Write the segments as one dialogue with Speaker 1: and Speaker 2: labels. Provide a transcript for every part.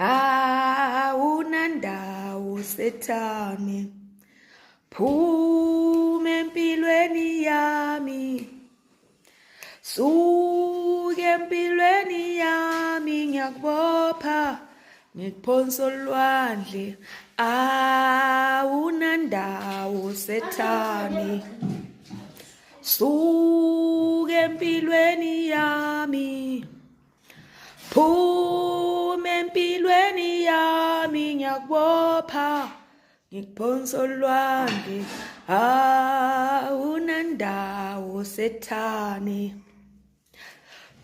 Speaker 1: awunandawo sethane phuma empilweni yami suke empilweni yami ngiyakubopha ngikuphonsa olwandle awunandawo sethane suke empilweni yami phuma empilweni yami ngiyakubopha ngikuphonsa olwandle awunandawo sethane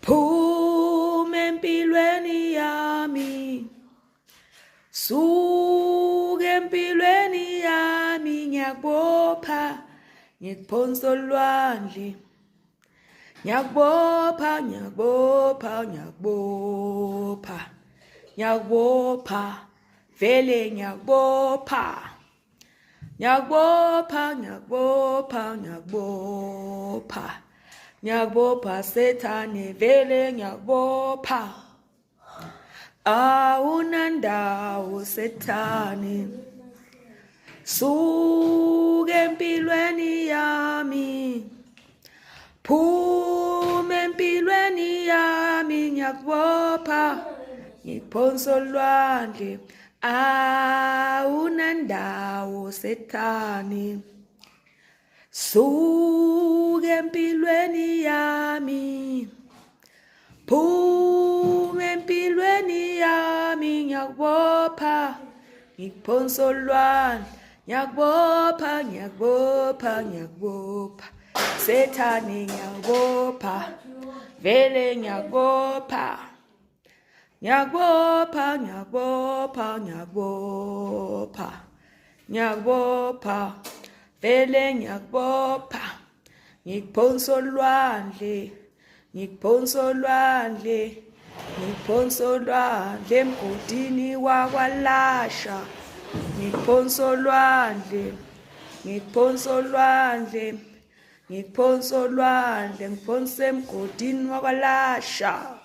Speaker 1: phuma empilweni yami suke empilweni yami ngiyakubopha ngikuphonsa olwandle ngiyakubopha ngiyakubopha ngiyakubopha ngiyakubopha vele ngiyakubopha ngiyakubopha ngiyakubopha ngiyakubopha ngiyakubopha sethane vele ngiyakubopha awunandawo sethane suke empilweni yami phuma empilweni yami ngiyakubopha ngikuphonsa olwandle awunandawo sethane suke empilweni yami phuma empilweni yami ngiyakubopha ngikuphonsa olwandle ngiyakubopha ngiyakubopha ngiyakubopha sethane ngiyakubopha vele ngiyakubopha ngiyakubopha ngiyakubopha ngiyakubopha ngiyakubopha vele ngiyakubopha ngikuphonsa olwandle ngikuphonsa olwandle ngikuphonsa olwandle emgodini wakwaLasha ngikuphonsa olwandle ngikuphonsa olwandle ngikuphonsa olwandle ngiphonsa emgodini wakwaLasha.